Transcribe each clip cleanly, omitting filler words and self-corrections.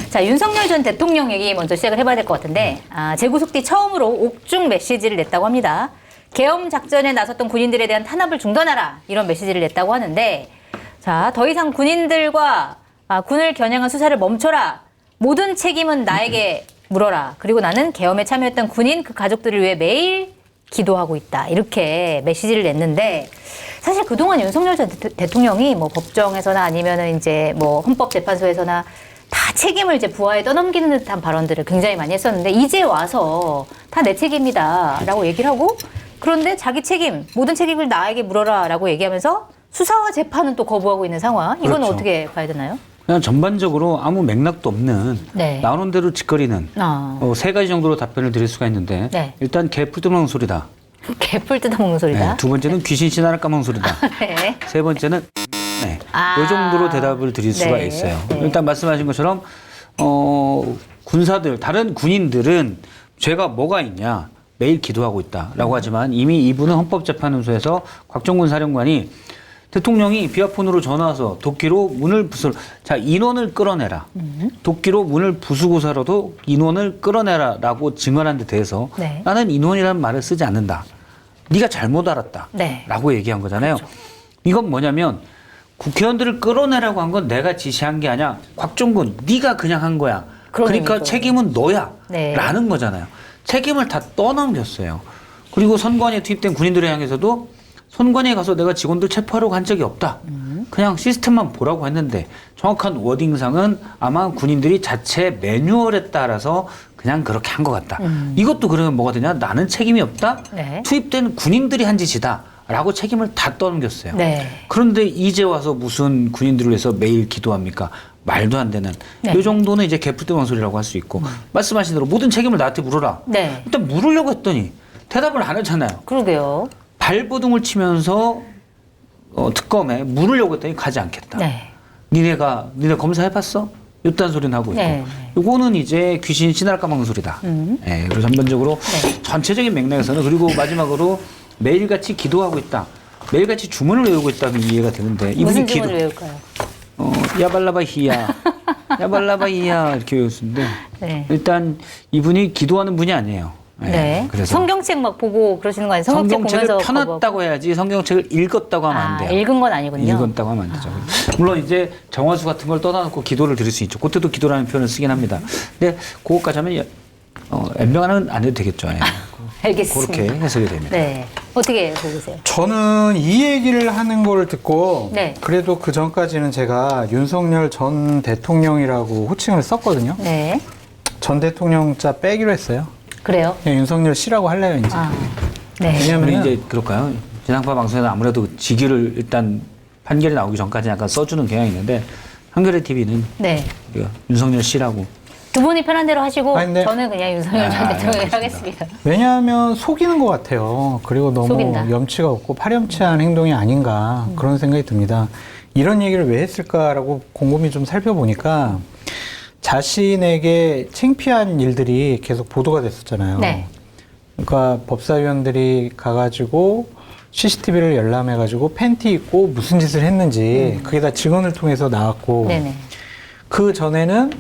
자, 윤석열 전 대통령 얘기 먼저 시작을 해봐야 될 것 같은데, 재구속 뒤 처음으로 옥중 메시지를 냈다고 합니다. 계엄 작전에 나섰던 군인들에 대한 탄압을 중단하라, 이런 메시지를 냈다고 하는데, 자, 더 이상 군인들과 군을 겨냥한 수사를 멈춰라. 모든 책임은 나에게 물어라. 그리고 나는 계엄에 참여했던 군인 그 가족들을 위해 매일 기도하고 있다. 이렇게 메시지를 냈는데, 사실 그동안 윤석열 전 대통령이 뭐 법정에서나 아니면은 이제 뭐 헌법재판소에서나 다 책임을 이제 부하에 떠넘기는 듯한 발언들을 굉장히 많이 했었는데, 이제 와서 다 내 책임이다 라고 얘기를 하고, 그런데 자기 책임, 모든 책임을 나에게 물어라 라고 얘기하면서 수사와 재판은 또 거부하고 있는 상황. 이건 그렇죠. 어떻게 봐야 되나요? 그냥 전반적으로 아무 맥락도 없는 네. 나오는 대로 짓거리는 세 가지 정도로 답변을 드릴 수가 있는데 네. 일단 개풀 소리다. 개풀 뜯어먹는 소리다. 네, 두 번째는 귀신 신하를 까먹는 소리다. 네. 세 번째는 이 정도로 대답을 드릴 수가 네. 있어요. 네. 일단 말씀하신 것처럼 군사들, 다른 군인들은 죄가 뭐가 있냐. 매일 기도하고 있다라고 하지만 이미 이분은 헌법재판소에서 곽종근 사령관이 대통령이 비아폰으로 전화와서 도끼로 문을 자, 인원을 끌어내라. 도끼로 문을 부수고서라도 인원을 끌어내라라고 증언한 데 대해서 네. 나는 인원이라는 말을 쓰지 않는다. 네가 잘못 알았다. 네. 라고 얘기한 거잖아요. 그렇죠. 이건 뭐냐면 국회의원들을 끌어내라고 한 건 내가 지시한 게 아니야. 곽종근, 네가 그냥 한 거야. 그러니까 의미죠. 책임은 너야. 네. 라는 거잖아요. 책임을 다 떠넘겼어요. 그리고 선관위에 투입된 군인들에 향해서도 선관위에 가서 내가 직원들 체포하러 간 적이 없다. 그냥 시스템만 보라고 했는데 정확한 워딩상은 아마 군인들이 자체 매뉴얼에 따라서 그냥 그렇게 한 것 같다. 이것도 그러면 뭐가 되냐? 나는 책임이 없다. 네. 투입된 군인들이 한 짓이다. 라고 책임을 다 떠넘겼어요. 네. 그런데 이제 와서 무슨 군인들을 위해서 매일 기도합니까? 말도 안 되는. 네. 이 정도는 이제 개풀대왕 소리라고 할 수 있고 말씀하신 대로 모든 책임을 나한테 물어라. 네. 일단 물으려고 했더니 대답을 안 하잖아요. 그러게요. 발버둥을 치면서 특검에 물으려고 했더니 가지 않겠다. 네. 니네 검사해봤어? 이딴 소리는 하고 있고. 네. 요거는 이제 귀신 신할 까먹는 소리다. 네, 그리고 전반적으로 네. 전체적인 맥락에서는 그리고 마지막으로 매일같이 기도하고 있다. 매일같이 주문을 외우고 있다면 이해가 되는데 이분이 무슨 주문을 외울까요? 야발라바 히야 야발라바 히야 이렇게 외우는데 네. 일단 이분이 기도하는 분이 아니에요. 네. 그래서 성경책 막 보고 그러시는 거 아니에요? 성경책을 보면서 펴놨다고 해야지 성경책을 읽었다고 하면 안 돼요. 읽은 건 아니군요. 읽었다고 하면 안 되죠. 물론 이제 정화수 같은 걸 떠나놓고 기도를 드릴 수 있죠. 그때도 기도라는 표현을 쓰긴 합니다. 근데 그것까지 하면 연명하는 안 해도 되겠죠. 예. 알겠습니다. 그렇게 해석이 됩니다. 네. 어떻게 보세요? 저는 이 얘기를 하는 걸 듣고 네. 그래도 그 전까지는 제가 윤석열 전 대통령이라고 호칭을 썼거든요. 네. 전 대통령 자 빼기로 했어요. 그래요? 그냥 윤석열 씨라고 할래요 이제. 네. 우리 왜냐면 이제 그럴까요? 지상파 방송에서 아무래도 직위를 일단 판결이 나오기 전까지 약간 써주는 경향이 있는데 한겨레 TV는 네. 윤석열 씨라고. 두 분이 편한 대로 하시고 아니, 근데- 저는 그냥 윤석열 전 대통령이 알겠습니다. 하겠습니다. 왜냐하면 속이는 것 같아요. 그리고 너무 속인다. 염치가 없고 파렴치한 행동이 아닌가 그런 생각이 듭니다. 이런 얘기를 왜 했을까라고 곰곰이 좀 살펴보니까 자신에게 창피한 일들이 계속 보도가 됐었잖아요. 네. 그러니까 법사위원들이 가가지고 CCTV를 열람해가지고 팬티 입고 무슨 짓을 했는지 그게 다 증언을 통해서 나왔고 네네. 그 전에는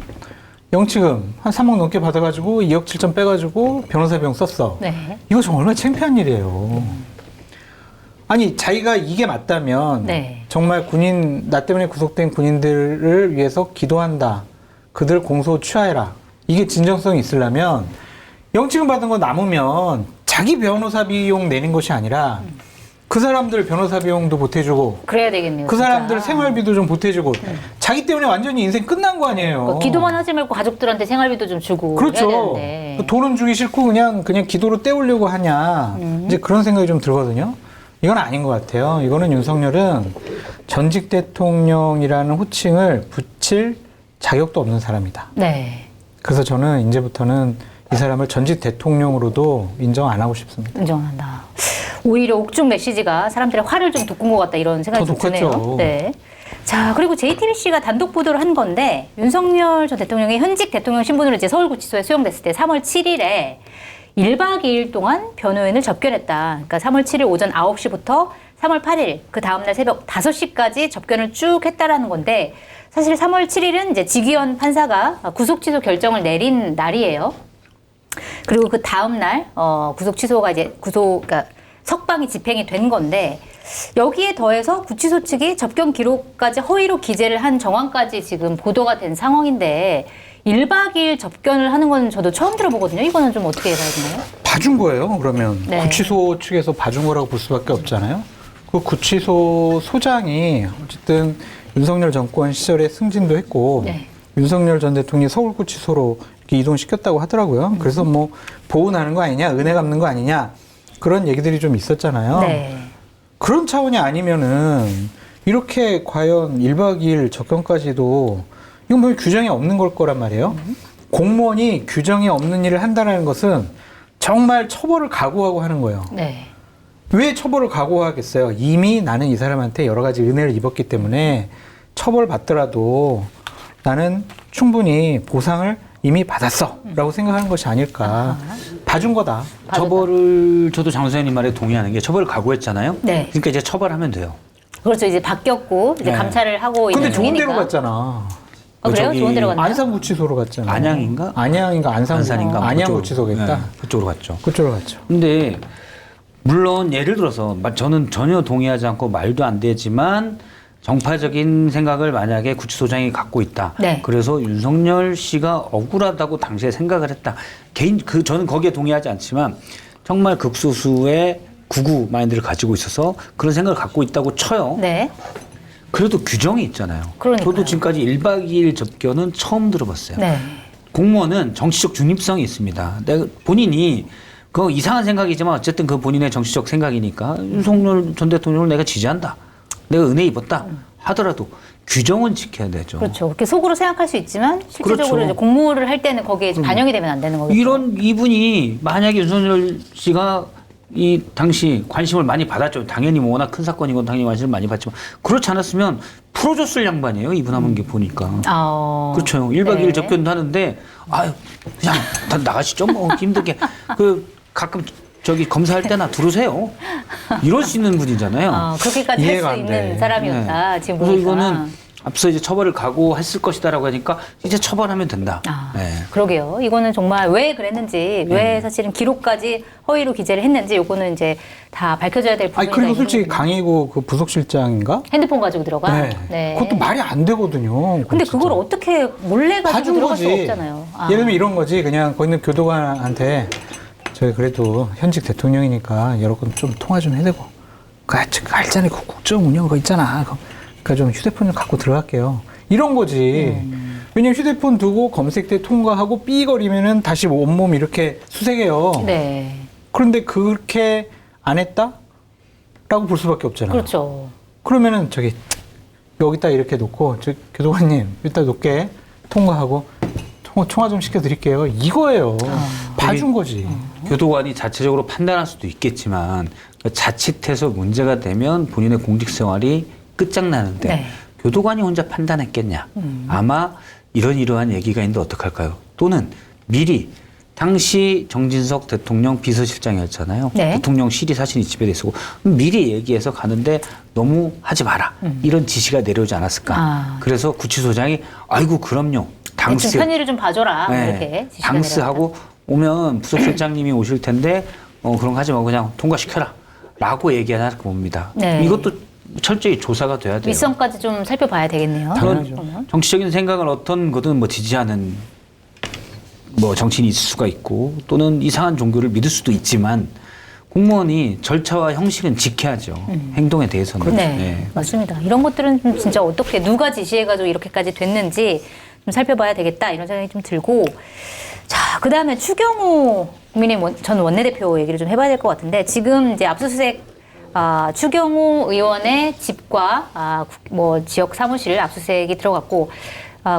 영치금 한 3억 넘게 받아가지고 2억 7천 빼가지고 변호사 비용 썼어. 네. 이거 정말 얼마나 창피한 일이에요. 아니 자기가 이게 맞다면 네. 정말 나 때문에 구속된 군인들을 위해서 기도한다. 그들 공소 취하해라. 이게 진정성이 있으려면 영치금 받은 거 남으면 자기 변호사 비용 내는 것이 아니라 그 사람들 변호사 비용도 보태주고 그래야 되겠네요. 그 진짜. 사람들 생활비도 좀 보태주고 자기 때문에 완전히 인생 끝난 거 아니에요. 기도만 하지 말고 가족들한테 생활비도 좀 주고 그렇죠. 해야 되는데. 돈은 주기 싫고 그냥 기도로 때우려고 하냐. 이제 그런 생각이 좀 들거든요. 이건 아닌 것 같아요. 이거는 윤석열은 전직 대통령이라는 호칭을 붙일 자격도 없는 사람이다. 네. 그래서 저는 이제부터는 이 사람을 전직 대통령으로도 인정 안 하고 싶습니다. 인정한다. 오히려 옥중 메시지가 사람들의 화를 좀 돋군 것 같다 이런 생각이 더 좀 드네요. 돋겠죠. 네. 자, 그리고 JTBC가 단독 보도를 한 건데 윤석열 전 대통령이 현직 대통령 신분으로 이제 서울구치소에 수용됐을 때 3월 7일에 1박 2일 동안 변호인을 접견했다. 그러니까 3월 7일 오전 9시부터 3월 8일 그 다음날 새벽 5시까지 접견을 쭉 했다라는 건데 사실 3월 7일은 이제 지기현 판사가 구속 취소 결정을 내린 날이에요. 그리고 그 다음날 구속 취소가 이제 그러니까 석방이 집행이 된 건데 여기에 더해서 구치소 측이 접견 기록까지 허위로 기재를 한 정황까지 지금 보도가 된 상황인데 1박 2일 접견을 하는 건 저도 처음 들어보거든요. 이거는 좀 어떻게 봐야 되나요? 봐준 거예요. 그러면 네. 구치소 측에서 봐준 거라고 볼 수밖에 없잖아요. 그 구치소 소장이 어쨌든 윤석열 정권 시절에 승진도 했고 네. 윤석열 전 대통령이 서울구치소로 이렇게 이동시켰다고 하더라고요. 그래서 뭐 보호하는 거 아니냐, 은혜 갚는 거 아니냐 그런 얘기들이 좀 있었잖아요. 네. 그런 차원이 아니면은 이렇게 과연 1박 2일 접견까지도 이건 뭐 규정이 없는 걸 거란 말이에요. 공무원이 규정이 없는 일을 한다는 것은 정말 처벌을 각오하고 하는 거예요. 네. 왜 처벌을 각오하겠어요? 이미 나는 이 사람한테 여러 가지 은혜를 입었기 때문에 처벌받더라도 나는 충분히 보상을 이미 받았어 라고 생각하는 것이 아닐까. 봐준 거다. 처벌을 저도 장 선생님 말에 동의하는 게 처벌을 각오했잖아요. 네. 그러니까 이제 처벌하면 돼요. 그렇죠. 이제 바뀌었고 이제 네. 감찰을 하고 있는 근데 좋은 중이니까. 데로 갔잖아. 그래요? 저기 좋은 데로 갔나요? 안산구치소로 갔잖아. 안양인가? 안양인가 안산인가? 안양구치소겠다. 네, 그쪽으로 갔죠. 그쪽으로 갔죠. 근데 물론 예를 들어서 저는 전혀 동의하지 않고 말도 안 되지만 정파적인 생각을 만약에 구치소장이 갖고 있다. 네. 그래서 윤석열 씨가 억울하다고 당시에 생각을 했다. 저는 거기에 동의하지 않지만 정말 극소수의 구구 마인드를 가지고 있어서 그런 생각을 갖고 있다고 쳐요. 네. 그래도 규정이 있잖아요. 그러니까요. 저도 지금까지 1박 2일 접견은 처음 들어봤어요. 네. 공무원은 정치적 중립성이 있습니다. 내가 본인이 그 이상한 생각이지만 어쨌든 그 본인의 정치적 생각이니까 윤석열 전 대통령을 내가 지지한다. 내가 은혜 입었다 하더라도 규정은 지켜야 되죠. 그렇죠. 그렇게 속으로 생각할 수 있지만 실질적으로 그렇죠. 이제 공무를 할 때는 거기에 반영이 되면 안 되는 거겠죠. 이분이 만약에 윤석열 씨가 이 당시 관심을 많이 받았죠. 당연히 뭐 워낙 큰 사건이고 당연히 관심을 많이 받지만 그렇지 않았으면 풀어줬을 양반이에요. 이분 한번 게 보니까. 그렇죠. 1박 2일 네. 접견도 하는데 아유 그냥 다 나가시죠. 뭐 힘들게 가끔 저기 검사할 때나 들으세요. 이럴 수 있는 분이잖아요. 그렇게까지 할 이해가 수 안 있는 돼. 사람이었다. 네. 지금 그래서 보니까. 이거는 앞서 이제 처벌을 각오했을 것이다라고 하니까 이제 처벌하면 된다. 네. 그러게요. 이거는 정말 왜 그랬는지, 왜 사실은 기록까지 허위로 기재를 했는지, 요거는 이제 다 밝혀져야 될 부분이 아니 그리고 솔직히 강의고 그 부속실장인가? 핸드폰 가지고 들어가. 네. 그것도 말이 안 되거든요. 근데 진짜. 그걸 어떻게 몰래 가지고 봐준 들어갈 거지. 수가 없잖아요. 예를 들면 이런 거지. 그냥 거기 있는 교도관한테 저희 그래도 현직 대통령이니까 여러 건 좀 통화 좀 해대고 그 알잖아요. 그 국정 운영 그거 있잖아. 그러니까 좀 휴대폰을 갖고 들어갈게요. 이런 거지. 왜냐면 휴대폰 두고 검색대 통과하고 삐거리면은 다시 온몸 이렇게 수색해요. 네. 그런데 그렇게 안 했다? 라고 볼 수밖에 없잖아. 그렇죠. 그러면은 저기 여기다 이렇게 놓고 저 교도관님 여기다 놓게 통과하고 통화 좀 시켜드릴게요. 이거예요. 봐준 거지. 교도관이 자체적으로 판단할 수도 있겠지만 자칫해서 문제가 되면 본인의 공직 생활이 끝장나는데 네. 교도관이 혼자 판단했겠냐. 아마 이러한 얘기가 있는데 어떡할까요? 또는 미리 당시 정진석 대통령 비서실장이었잖아요. 네. 대통령실이 사실이 집에 있었고 미리 얘기해서 가는데 너무 하지 마라. 이런 지시가 내려오지 않았을까. 그래서 구치소장이 아이고 그럼요. 당스. 대충 편의를 좀 봐줘라. 네. 이렇게 지시가 당스하고 오면 부속실장님이 오실 텐데 그런 거 하지 말고 그냥 통과시켜라. 라고 얘기하나 봅니다. 네. 이것도 철저히 조사가 돼야 돼요. 밑선까지 좀 살펴봐야 되겠네요. 당연하죠. 그러면. 정치적인 생각을 어떤 거든 뭐 지지하는 뭐 정치인이 있을 수가 있고 또는 이상한 종교를 믿을 수도 있지만 공무원이 절차와 형식은 지켜야죠. 행동에 대해서는. 네, 맞습니다. 이런 것들은 좀 진짜 어떻게 누가 지시해가지고 이렇게까지 됐는지 좀 살펴봐야 되겠다 이런 생각이 좀 들고 자, 그 다음에 추경호 국민의힘 전 원내대표 얘기를 좀 해봐야 될 것 같은데 지금 이제 압수수색 추경호 의원의 집과 뭐 지역 사무실 압수수색이 들어갔고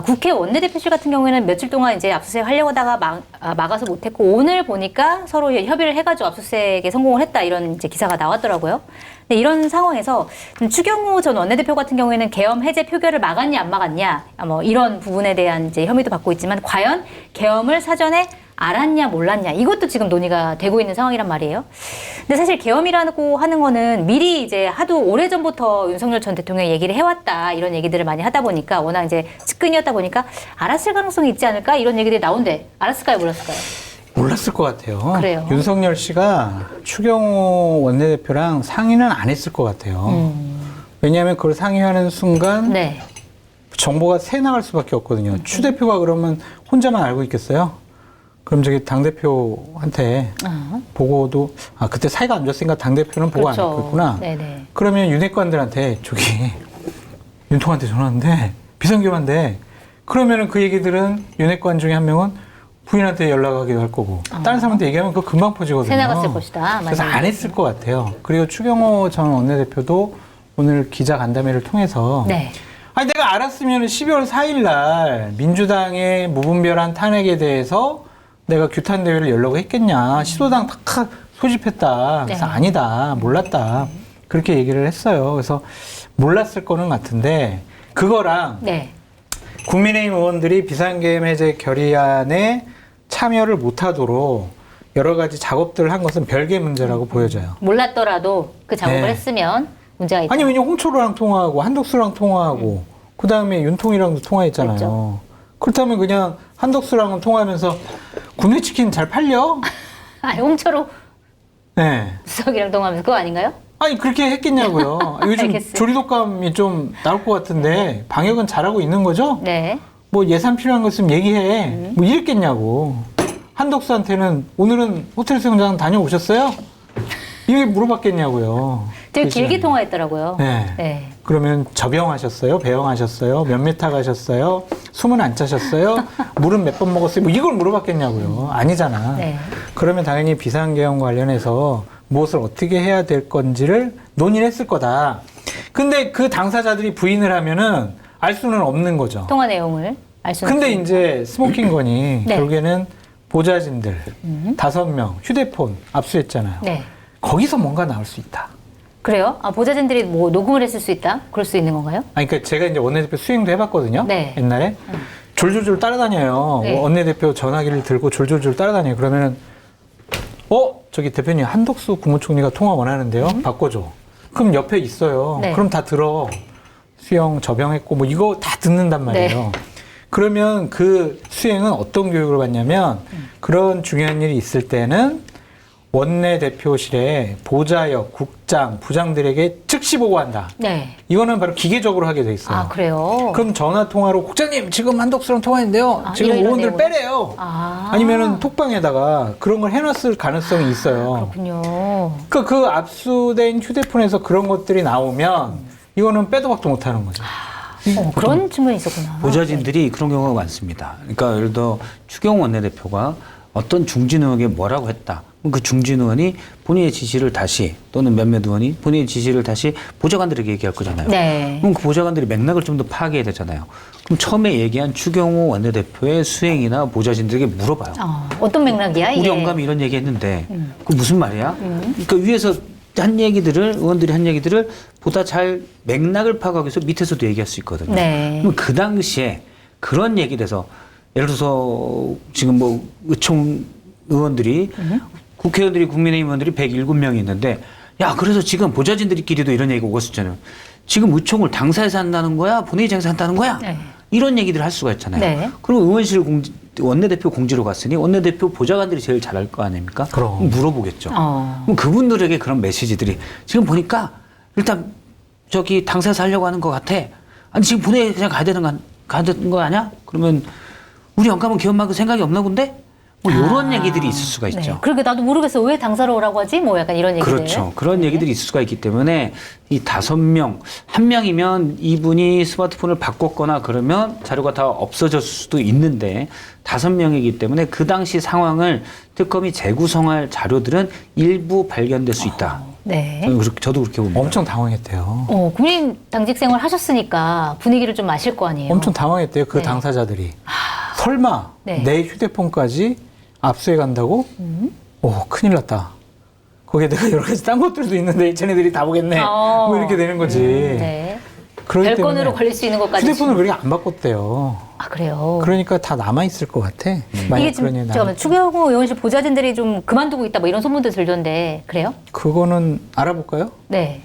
국회 원내대표실 같은 경우에는 며칠 동안 이제 압수수색 하려고 하다가 막아서 못했고 오늘 보니까 서로 협의를 해가지고 압수수색에 성공을 했다 이런 이제 기사가 나왔더라고요. 근데 이런 상황에서 추경호 전 원내대표 같은 경우에는 계엄 해제 표결을 막았냐 안 막았냐 뭐 이런 부분에 대한 이제 혐의도 받고 있지만 과연 계엄을 사전에 알았냐 몰랐냐 이것도 지금 논의가 되고 있는 상황이란 말이에요. 근데 사실 계엄이라고 하는 거는 미리 이제 하도 오래전부터 윤석열 전 대통령이 얘기를 해왔다 이런 얘기들을 많이 하다 보니까 워낙 이제 측근이었다 보니까 알았을 가능성이 있지 않을까 이런 얘기들이 나온대. 알았을까요 몰랐을까요? 몰랐을 것 같아요. 그래요. 윤석열 씨가 추경호 원내대표랑 상의는 안 했을 것 같아요. 왜냐하면 그걸 상의하는 순간 네. 정보가 새 나갈 수밖에 없거든요. 추 대표가 그러면 혼자만 알고 있겠어요? 그럼 저기 당대표한테 보고도, 그때 사이가 안 좋았으니까 당대표는 보고 그렇죠. 안 했고 있구나. 네네. 그러면 윤핵관들한테 저기 윤통한테 전화하는데 비상겸한데 그러면은 그 얘기들은 윤핵관 중에 한 명은 부인한테 연락하기도 할 거고 다른 사람한테 얘기하면 그거 금방 퍼지거든요. 새 나갔을 것이다. 그래서 안 했을 것 같아요. 그리고 추경호 전 원내대표도 오늘 기자 간담회를 통해서 네. 아니 내가 알았으면 12월 4일 날 민주당의 무분별한 탄핵에 대해서 내가 규탄 대회를 열려고 했겠냐. 시도당 다 소집했다. 그래서 네. 아니다. 몰랐다. 그렇게 얘기를 했어요. 그래서 몰랐을 거는 같은데 그거랑 네. 국민의힘 의원들이 비상계엄 해제 결의안에 참여를 못하도록 여러 가지 작업들을 한 것은 별개의 문제라고 보여져요. 몰랐더라도 그 작업을 네. 했으면 문제가 있다. 아니 왜냐 홍철호랑 통화하고 한덕수랑 통화하고 그다음에 윤통이랑도 통화했잖아요. 그랬죠. 그렇다면 그냥 한덕수랑은 통화하면서 구내치킨 잘 팔려? 아니 홍철호 네. 수석이랑 통화하면서 그거 아닌가요? 아니 그렇게 했겠냐고요. 요즘 알겠어요. 조리독감이 좀 나올 것 같은데 방역은 잘하고 있는 거죠? 네. 뭐 예산 필요한 거 있으면 얘기해. 뭐 이랬겠냐고. 한덕수한테는 오늘은 호텔 수영장 다녀오셨어요? 이게 물어봤겠냐고요. 되게 그 길게 시간에. 통화했더라고요. 네. 네. 그러면 접영하셨어요? 배영하셨어요? 몇 메타 가셨어요? 숨은 안 차셨어요? 물은 몇 번 먹었어요? 뭐 이걸 물어봤겠냐고요. 아니잖아. 네. 그러면 당연히 비상계엄 관련해서 무엇을 어떻게 해야 될 건지를 논의를 했을 거다. 근데 그 당사자들이 부인을 하면은 알 수는 없는 거죠. 통화 내용을 알 수는 근데 없습니다. 이제 스모킹 건이 네. 결국에는 보좌진들 5명 휴대폰 압수했잖아요. 네. 거기서 뭔가 나올 수 있다. 그래요? 보좌진들이 뭐 녹음을 했을 수 있다? 그럴 수 있는 건가요? 아니, 그러니까 제가 이제 원내대표 수행도 해봤거든요. 네. 옛날에. 졸졸졸 따라다녀요. 네. 원내대표 전화기를 들고 졸졸졸 따라다녀요. 그러면은, 저기 대표님 한덕수 국무총리가 통화 원하는데요. 바꿔줘. 그럼 옆에 있어요. 네. 그럼 다 들어. 수영, 접영했고, 뭐 이거 다 듣는단 말이에요. 네. 그러면 그 수행은 어떤 교육을 받냐면 그런 중요한 일이 있을 때는 원내대표실에 보좌역, 국장, 부장들에게 즉시 보고한다. 네. 이거는 바로 기계적으로 하게 돼 있어요. 그래요? 그럼 전화 통화로 국장님 지금 한덕수랑 통화했는데요. 지금 이런 의원들 내용을? 빼래요. 아니면은 톡방에다가 그런 걸 해놨을 가능성이 있어요. 그렇군요. 그러니까 그 압수된 휴대폰에서 그런 것들이 나오면 이거는 빼도 박도 못하는 거죠. 그런 측면이 있었구나. 보좌진들이 그런 경우가 많습니다. 그러니까 예를 들어 추경호 원내대표가 어떤 중진 의원에게 뭐라고 했다. 그럼 그 중진 의원이 본인의 지시를 다시 또는 몇몇 의원이 본인의 지시를 다시 보좌관들에게 얘기할 거잖아요. 네. 그럼 그 보좌관들이 맥락을 좀 더 파악해야 되잖아요. 그럼 처음에 얘기한 추경호 원내대표의 수행이나 보좌진들에게 물어봐요. 어떤 맥락이야 이게? 우리 영감이 이런 얘기했는데 그 무슨 말이야? 그러니까 위에서 한 얘기들을 의원들이 한 얘기들을 보다 잘 맥락을 파악하기 위해서 밑에서도 얘기할 수 있거든요. 네. 그럼 그 당시에 그런 얘기를 해서 예를 들어서 지금 뭐 의총 의원들이 국회의원들이 국민의힘 의원들이 107명이 있는데 야 그래서 지금 보좌진들끼리도 이런 얘기가 오고 있었잖아요. 지금 의총을 당사에서 한다는 거야? 본회의장에서 한다는 거야? 네. 이런 얘기들을 할 수가 있잖아요. 네. 그럼 의원실 원내대표 공지로 갔으니 원내대표 보좌관들이 제일 잘할 거 아닙니까? 그럼. 물어보겠죠. 어. 그럼 그분들에게 그런 메시지들이 지금 보니까 일단 저기 당사에서 하려고 하는 것 같아. 아니 지금 본회의 그냥 가야 되는 거 아니야? 그러면 우리 영감은 기업만큼 생각이 없나 본데? 뭐 이런 얘기들이 있을 수가 있죠. 네. 그러게 나도 모르겠어. 왜 당사로 오라고 하지? 뭐 약간 이런 얘기들. 그렇죠. 그런 얘기들이 있을 수가 있기 때문에 이 5명, 한 명이면 이분이 스마트폰을 바꿨거나 그러면 자료가 다 없어졌을 수도 있는데 5명이기 때문에 그 당시 상황을 특검이 재구성할 자료들은 일부 발견될 수 있다. 네. 저도 그렇게 봅니다. 엄청 당황했대요. 국민 당직 생활 하셨으니까 분위기를 좀 아실 거 아니에요. 엄청 당황했대요. 그 네. 당사자들이. 설마 네. 내 휴대폰까지 압수해 간다고? 큰일 났다. 거기에 내가 여러 가지 딴 것들도 있는데 쟤네들이 다 보겠네. 뭐 이렇게 되는 거지. 네. 그렇기 별건으로 때문에 걸릴 수 있는 것까지. 휴대폰을 왜 이렇게 안 바꿨대요. 아, 그래요? 그러니까 다 남아있을 것 같아. 만약 이게 지금 그런 일이 잠깐만, 추경호 의원실 보좌진들이 좀 그만두고 있다 뭐 이런 소문도 들던데 그래요? 그거는 알아볼까요? 네.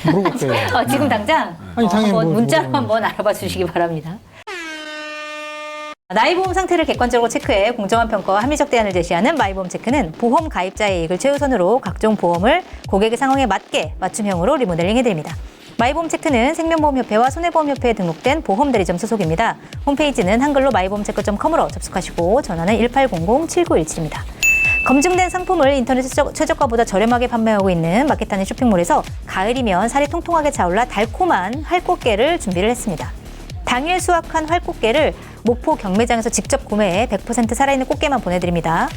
물어볼게요. 지금 당장? 아니, 당연히 한번 뭐, 문자로 물어보면 한번 알아봐 주시기 바랍니다. 나이보험 상태를 객관적으로 체크해 공정한 평가와 합리적 대안을 제시하는 마이보험 체크는 보험 가입자의 이익을 최우선으로 각종 보험을 고객의 상황에 맞게 맞춤형으로 리모델링해드립니다. 마이보험 체크는 생명보험협회와 손해보험협회에 등록된 보험대리점 소속입니다. 홈페이지는 한글로 마이보험체크.com으로 접속하시고 전화는 1800-7917입니다. 검증된 상품을 인터넷 최저가보다 저렴하게 판매하고 있는 마켓하는 쇼핑몰에서 가을이면 살이 통통하게 차올라 달콤한 활꽃게를 준비를 했습니다. 당일 수확한 활꽃게를 목포 경매장에서 직접 구매해 100% 살아있는 꽃게만 보내드립니다.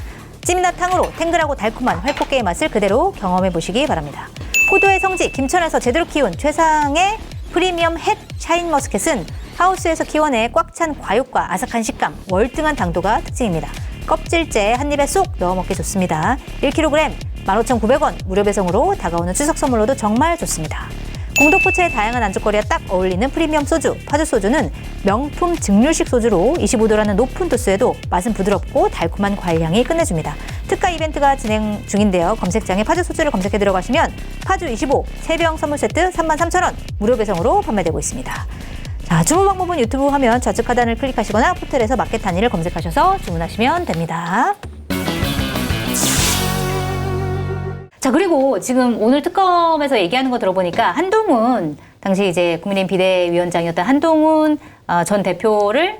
찜이나 탕으로 탱글하고 달콤한 활꽃게의 맛을 그대로 경험해 보시기 바랍니다. 포도의 성지 김천에서 제대로 키운 최상의 프리미엄 햇 샤인머스켓은 하우스에서 키워내 꽉 찬 과육과 아삭한 식감, 월등한 당도가 특징입니다. 껍질째 한 입에 쏙 넣어 먹기 좋습니다. 1kg 15,900원 무료 배송으로 다가오는 추석 선물로도 정말 좋습니다. 공덕포차의 다양한 안주거리와 딱 어울리는 프리미엄 소주, 파주 소주는 명품 증류식 소주로 25도라는 높은 도수에도 맛은 부드럽고 달콤한 과일향이 끝내줍니다. 특가 이벤트가 진행 중인데요. 검색창에 파주 소주를 검색해 들어가시면 파주 25 3병 선물 세트 33,000원 무료 배송으로 판매되고 있습니다. 자, 주문 방법은 유튜브 화면 좌측 하단을 클릭하시거나 포털에서 마켓하니를 검색하셔서 주문하시면 됩니다. 자, 그리고 지금 오늘 특검에서 얘기하는 거 들어보니까 한동훈, 당시 이제 국민의힘 비대위원장이었던 한동훈 전 대표를,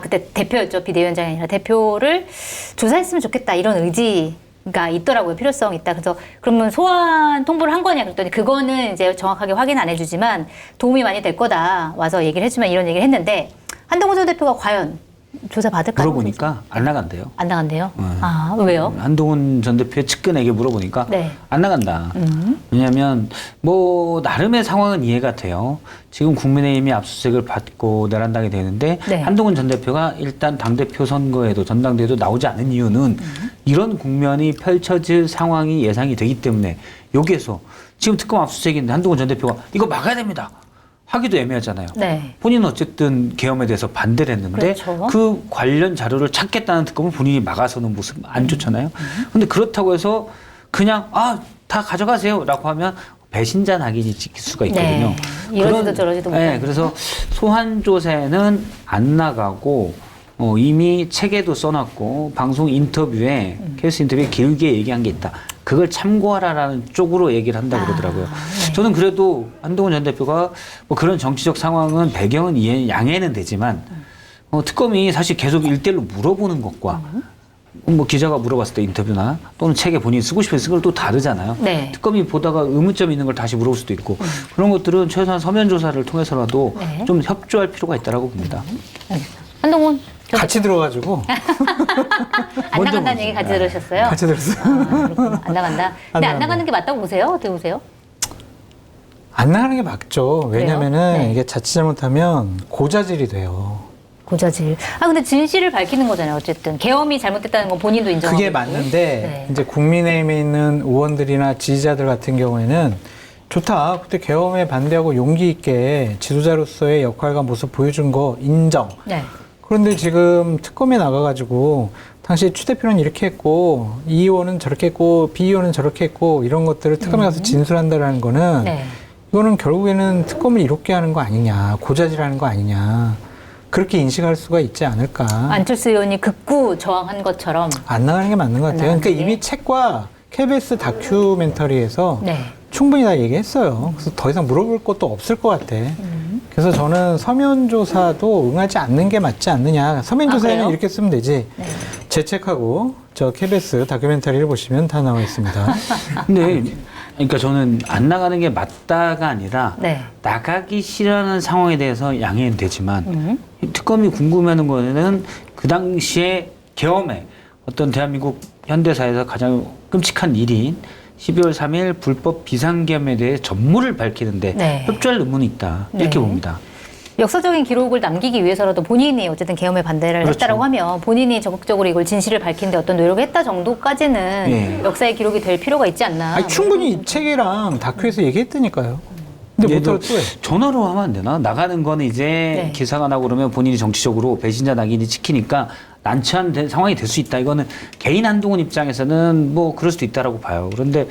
그때 대표였죠. 비대위원장이 아니라 대표를 조사했으면 좋겠다. 이런 의지가 있더라고요. 필요성이 있다. 그래서 그러면 소환 통보를 한 거냐 그랬더니 그거는 이제 정확하게 확인 안 해주지만 도움이 많이 될 거다. 와서 얘기를 해주면 이런 얘기를 했는데 한동훈 전 대표가 과연 조사 받을까요? 물어보니까 안 나간대요. 안 나간대요? 왜요? 한동훈 전 대표의 측근에게 물어보니까 네. 안 나간다. 왜냐하면 뭐 나름의 상황은 이해가 돼요. 지금 국민의힘이 압수수색을 받고 내란당이 되는데 네. 한동훈 전 대표가 일단 당대표 선거에도 전당대회도 나오지 않은 이유는 이런 국면이 펼쳐질 상황이 예상이 되기 때문에 여기에서 지금 특검 압수수색인데 한동훈 전 대표가 이거 막아야 됩니다. 하기도 애매하잖아요. 네. 본인은 어쨌든 계엄에 대해서 반대를 했는데 그렇죠. 그 관련 자료를 찾겠다는 특검을 본인이 막아서는 모습 안 좋잖아요. 근데 그렇다고 해서 그냥 다 가져가세요라고 하면 배신자 낙인이 찍힐 수가 있거든요. 네. 이러지도 저러지도 네, 못하는 그래서 소환 조사에는 안 나가고 이미 책에도 써놨고 방송 인터뷰에 KBS 인터뷰에 길게 얘기한 게 있다. 그걸 참고하라라는 쪽으로 얘기를 한다고 그러더라고요. 네. 저는 그래도 한동훈 전 대표가 뭐 그런 정치적 상황은 배경은 양해는 되지만 특검이 사실 계속 일대일로 물어보는 것과 뭐 기자가 물어봤을 때 인터뷰나 또는 책에 본인이 쓰고 싶은 쓴 걸 또 다르잖아요. 네. 특검이 보다가 의문점이 있는 걸 다시 물어볼 수도 있고 그런 것들은 최소한 서면 조사를 통해서라도 네. 좀 협조할 필요가 있다고 봅니다. 한동훈 전 같이 들어가지고 안 나간다는 얘기 같이 들으셨어요? 같이 들었어요. 그렇구나. 안 나간다. 근데 안 나간다. 나가는 게 맞다고 보세요? 어떻게 보세요? 안 나가는 게 맞죠. 왜냐면은 네. 이게 자칫 잘못하면 고자질이 돼요. 고자질. 근데 진실을 밝히는 거잖아요. 어쨌든 계엄이 잘못됐다는 건 본인도 인정하고 그게 있고. 맞는데 네. 이제 국민의힘에 있는 의원들이나 지지자들 같은 경우에는 좋다. 그때 계엄에 반대하고 용기 있게 지도자로서의 역할과 모습 보여준 거 인정. 네. 그런데 지금 특검에 나가가지고 당시 추 대표는 이렇게 했고 이 의원은 저렇게 했고 비 의원은 저렇게 했고 이런 것들을 특검에 가서 진술한다라는 거는 네. 이거는 결국에는 특검을 이롭게 하는 거 아니냐, 고자질하는 거 아니냐 그렇게 인식할 수가 있지 않을까. 안철수 의원이 극구 저항한 것처럼. 안 나가는 게 맞는 것 같아요. 나가는 그러니까 게. 이미 책과 KBS 다큐멘터리에서 네. 충분히 다 얘기했어요. 그래서 더 이상 물어볼 것도 없을 것 같아. 그래서 저는 서면 조사도 응하지 않는 게 맞지 않느냐. 서면 조사에는 그래요? 이렇게 쓰면 되지. 네. 제 책하고 저 KBS 다큐멘터리를 보시면 다 나와 있습니다. 근데 그러니까 저는 안 나가는 게 맞다가 아니라 네. 나가기 싫어하는 상황에 대해서 양해는 되지만 특검이 궁금해하는 거는 그 당시에 계엄에 어떤 대한민국 현대사에서 가장 끔찍한 일인 12월 3일 불법 비상계엄에 대해 전모를 밝히는데 네. 협조할 의무는 있다. 이렇게 네. 봅니다. 역사적인 기록을 남기기 위해서라도 본인이 어쨌든 계엄에 반대를 그렇죠. 했다라고 하면 본인이 적극적으로 이걸 진실을 밝히는데 어떤 노력을 했다 정도까지는 예. 역사의 기록이 될 필요가 있지 않나. 아니, 충분히 이 책이랑 다큐에서 얘기했다니까요. 근데 얘도 못하고 또 해. 전화로 하면 안 되나? 나가는 거는 이제 네. 기사가 나고 그러면 본인이 정치적으로 배신자 낙인이 찍히니까 난처한 상황이 될 수 있다. 이거는 개인 한동훈 입장에서는 뭐 그럴 수도 있다라고 봐요. 그런데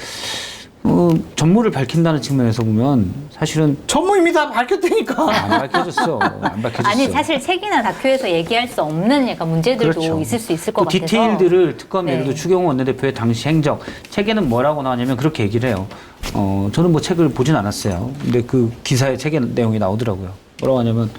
전모를 밝힌다는 측면에서 보면 사실은 전무 이미 다 밝혔다니까. 안 밝혀졌어. 안 밝혀졌어. 아니 사실 책이나 다큐에서 얘기할 수 없는 약간 문제들도 그렇죠. 있을 수 있을 것 그 같아서 디테일들을 특검 예를 네. 들어 추경호 원내대표의 당시 행적 책에는 뭐라고 나왔냐면 그렇게 얘기를 해요. 저는 뭐 책을 보진 않았어요. 근데 그 기사에 책의 내용이 나오더라고요. 뭐라고 하냐면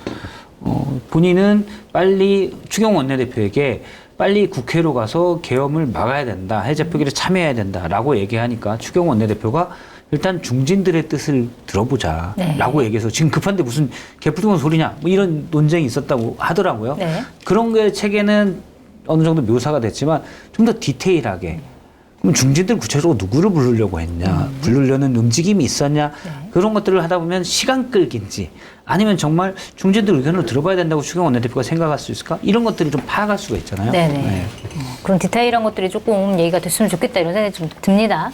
본인은 빨리 추경호 원내대표에게 빨리 국회로 가서 계엄을 막아야 된다. 해제 표결에 참여해야 된다라고 얘기하니까 추경호 원내대표가 일단 중진들의 뜻을 들어보자 네. 라고 얘기해서 지금 급한데 무슨 개뿔뚱한 소리냐 뭐 이런 논쟁이 있었다고 하더라고요. 네. 그런 게 책에는 어느 정도 묘사가 됐지만 좀 더 디테일하게 그럼 중진들 구체적으로 누구를 부르려고 했냐 부르려는 움직임이 있었냐 그런 것들을 하다 보면 시간 끌기인지 아니면 정말 중진들 의견을 들어봐야 된다고 추경호 원내대표가 생각할 수 있을까? 이런 것들이 좀 파악할 수가 있잖아요. 네네. 그런 디테일한 것들이 조금 얘기가 됐으면 좋겠다 이런 생각이 좀 듭니다.